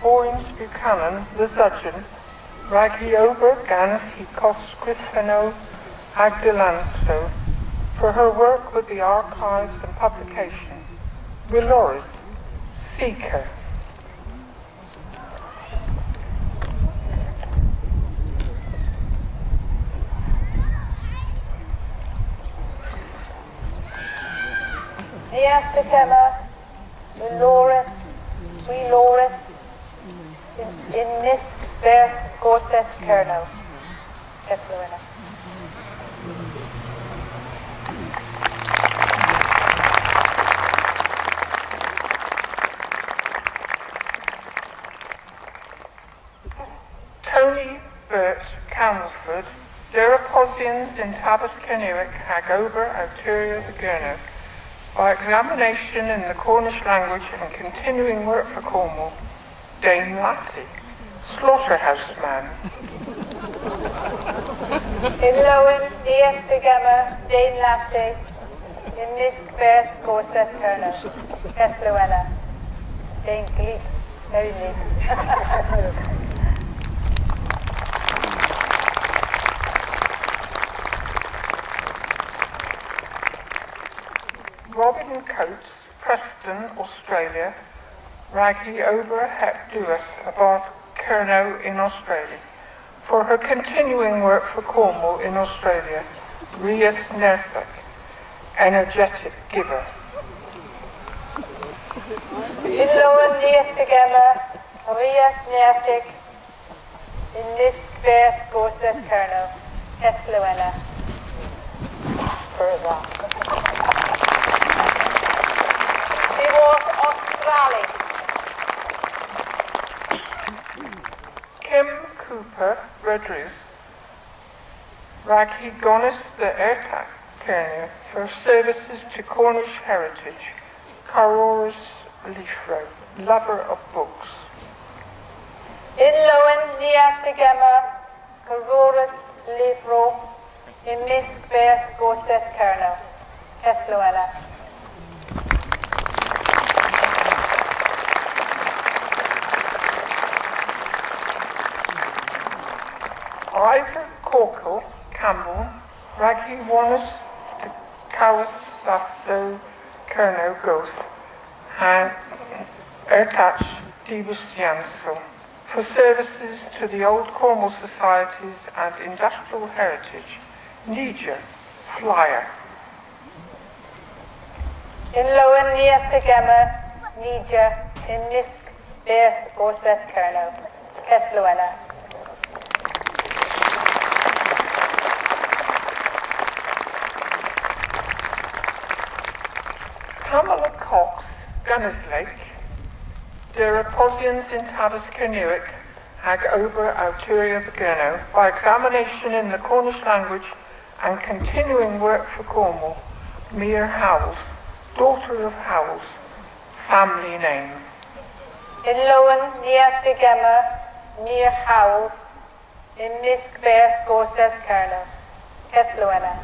Foins Buchanan, the Zudgeon, Raggy Ober Gans he cost Kernow Agdelansto for her work with the archives and publication. Willoris, Seeker. Niastakema, Willoris, in Nisk Beth Gorsedh Kernow. Kesluina. Tony Burt Camelford, Dereposians in Tabas Kennewick, Hagober, Arturia the Kernow, by examination in the Cornish language and continuing work for Cornwall, Dane Latty, slaughterhouse man. In Lowen, Niastakema, Dane Latty, in Nisk Beth Gorsedh Kernow. Kesluina. Dane Gleep. Very neat. Robin Coates, Preston, Australia, Raggy Ober Het Dueth, about Kernow in Australia, for her continuing work for Cornwall in Australia, Rias Nerthak, energetic giver. Illoan Niastakema, Rias Nerthak, in Nisk Beth Gorsedh Kernow. Kesluina. Further. She was Australia. Kim Cooper, Redruth, Raggy Gonis the Ertak Kernow, for services to Cornish heritage, Caroris Leafro, lover of books. Illoan Niastakema, Caroris Leafro, in Nisk Beth Gorsedh Kernow. Kesluina. Ivor Corkle, Campbell, Raggy Warnes de Cowsasso Kernow Goth, and Ertach Dibusianso, for services to the Old Cornwall Societies and Industrial Heritage, Niger, Flyer. In Lowen Niastakema, Niger, in Nisk Beth Gorsedh Kernow. Kesluina. Pamela Cox, Gunnerslake, Dereposians in Tabas Kennewick, Hag Ober Arturia the Kernow, by examination in the Cornish language and continuing work for Cornwall, Mere Howells, daughter of Howells, family name. In Lowen Niastakema, Mere Howells, in Nisk Beth Gorsedh Kernow. Kesluina.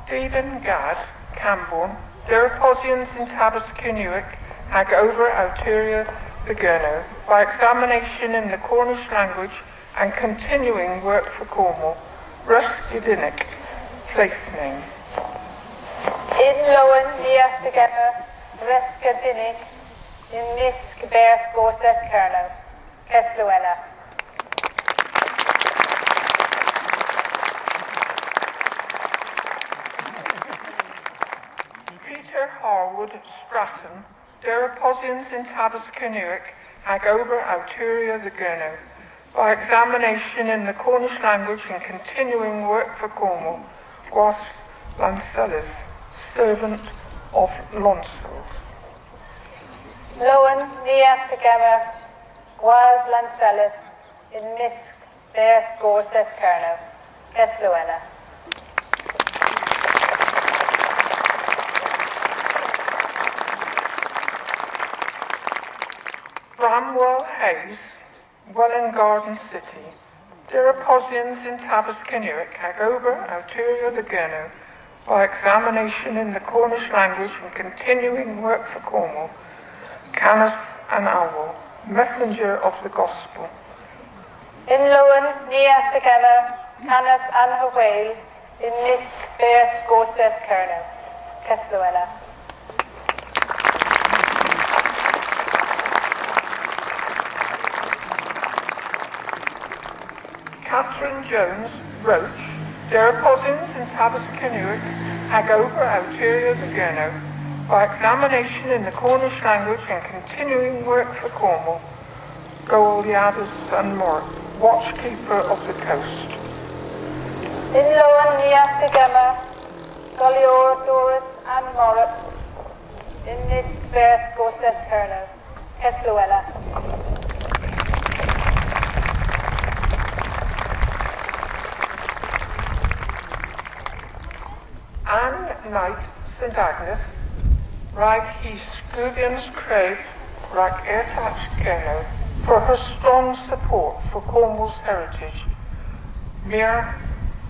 Stephen Gadd, Camborne, Dereposians in Tabas Kennewick, Hag Ober Arturia the Kernow, by examination in the Cornish language and continuing work for Cornwall, Ruskidinic, place name. In Lowen Niastakema, Ruskidinic, in Nisk Beth Gorsedh Kernow. Kesluina. Peter Harwood Stratton, Dereposians in Tabas Kennewick, Hag Ober Arturia the Kernow, by examination in the Cornish language and continuing work for Cornwall, was Lancellis, servant of Lonsels. Lowen Niastakema, was Lancellis, in Nisk Beth Gorsedh Kernow. Kesluina. Bramwell Hayes, Welwyn Garden City, Dereposians in Tabas Kennewick hag over Autoria the Kernow by examination in the Cornish language and continuing work for Cornwall, Canis and Alwal, messenger of the gospel. In Lowen, near the Gemma, Canis and Hawale, in Miss Bear Gorsedh Kernow, Kesluella. Catherine Jones, Roach, Dereposians in Tabas Kennewick hag over Autoria the Kernow by examination in the Cornish language and continuing work for Cornwall, Gorsedh and Mort, watchkeeper of the coast. In Lowen, near the Gemma, Doris and Morit, in Miss Bear Gorsedh Kernow, Kesluella. Anne Knight, St Agnes, rag he Scuvians Crave, rag Ertat Kernow, for her strong support for Cornwall's heritage. Mir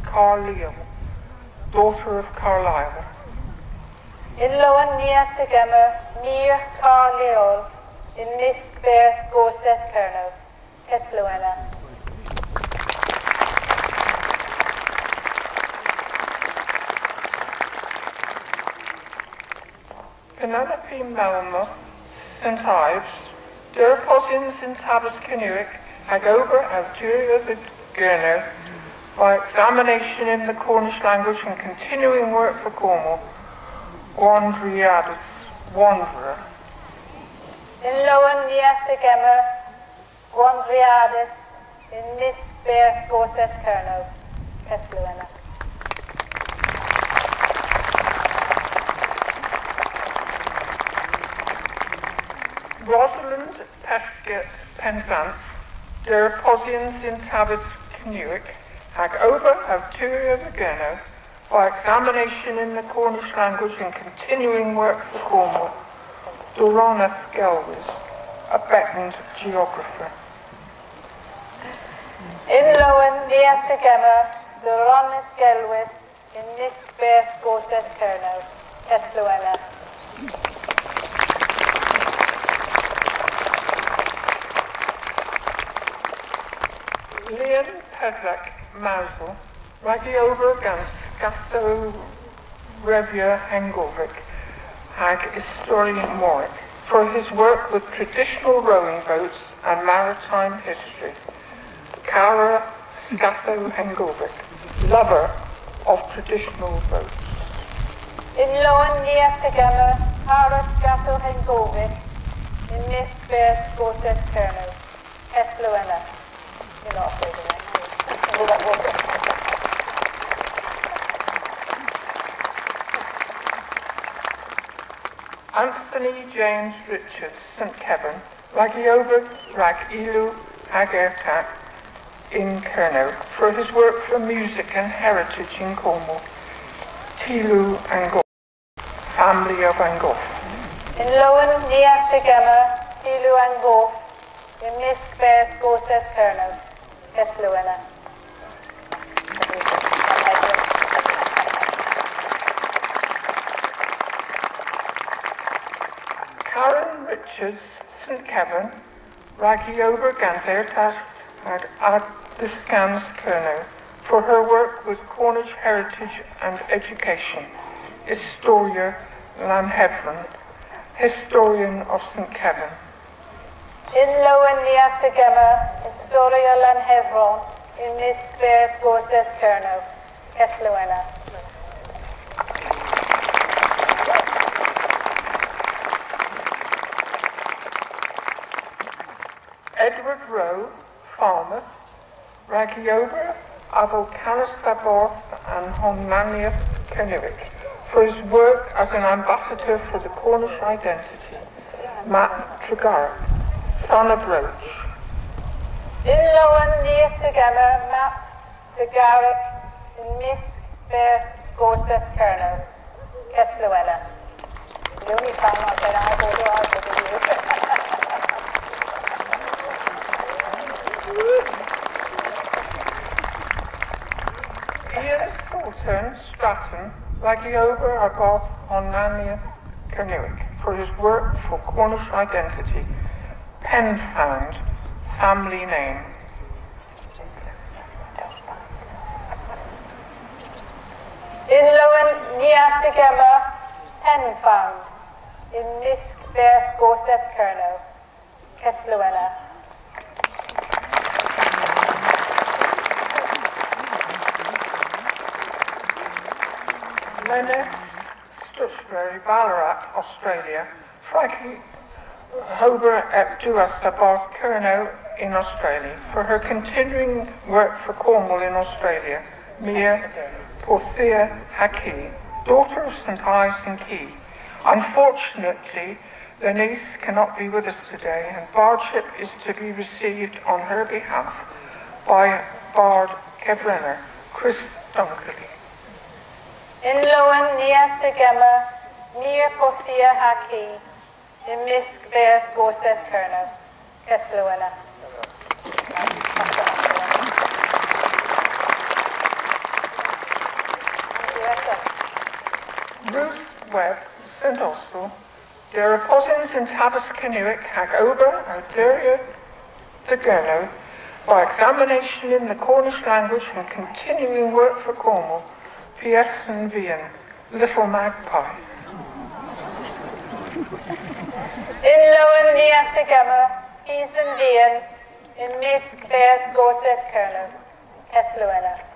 Carlisle, daughter of Carlisle. In Lowen, near the Gemma, Mir Carlisle, in Miss Bear Gorsedh Kernow, Kesluella. Penelope Melmoth, St Ives, Dereposians in Tabas Kennewick hag over Autoria the Kernow by examination in the Cornish language and continuing work for Cornwall, Gwandriadus, wanderer. In Lowen, near the Gemma, Gwandriadus, in Miss Bear Gorsedh Kernow, Kesluella. Rosalind Pesket Penzance, Dereposians in Tabas Kennewick hag over Autoria the Kernow by examination in the Cornish language and continuing work for Cornwall, Doroneth Gelwys, a beckoned geographer. In Lowen, near the Gemma, Doroneth Gelwys, in Miss Bear Gorsedh Kernow, Kesluella. Leon Peslak Mausel, raggy over against Scatho Revia Hengovic, hag historian Moric, for his work with traditional rowing boats and maritime history. Cara Scatho Hengovic, lover of traditional boats. In Lowen, near the Gemma, Cara Scatho Hengovic, in Miss Bear Gorsedh Kernow, Kesluella. Anthony James Richards, St Kevin, raggy over rag Ilu Agertak in Kernow, for his work for music and heritage in Cornwall. Tilu Angoff, family of Angoff. In Lowen, near the Gemma, Tilu Angoff, in Miss Bear Gorsedh Kernow, Kesluella. Karen Richards, St Kevin, raggy over Gansertas at Adiscans Kernow, for her work with Cornish heritage and education. Historia Lanhevron, historian of St Kevin. In Lowen, near the Gemma, Historia Lanhevron, in Miss Bear Gorsedh Kernow, Kesluella. Edward Rowe, Falmouth, raggy over Avocalis and Honmaniath Kennewick, for his work as an ambassador for the Cornish identity. Matt Tregarrett, son of Roach. In Lowen, near the Gemma, Matt Tregarrett, in Miss Bear Gorsedh Kernow, Kesluella. The only time I said I go to out with you. Sultan Stratton Lagiober Agoth Onaniath Kernow for his work for Cornish identity. Penfound, family name. In Lowen Niatigama, Penfound, in Misk Beth Gorsedh Kernow, Kesluena. Lennis Stushbury, Ballarat, Australia. Frankie Hober Duas above Kernow in Australia for her continuing work for Cornwall in Australia. Mia Porthia Haki, daughter of St. Ives and Key. Unfortunately, the niece cannot be with us today, and bardship is to be received on her behalf by Bard Kevrenner, Chris Dunkley. In Lowen Niatigama, Mia Porthia Haki, in Misk Beth Gorsedh Kernow, Kesluena. Ruth Webb, St. Austell, der Reposins in Tabascanuic hag Ober Algeria de Kernow, by examination in the Cornish language and continuing work for Cornwall, P.S. and Vian, Little Magpie. In Lowen Niatigama, P.S. and Vian, in Misk Beth Gorsedh Kernow, Kesluena.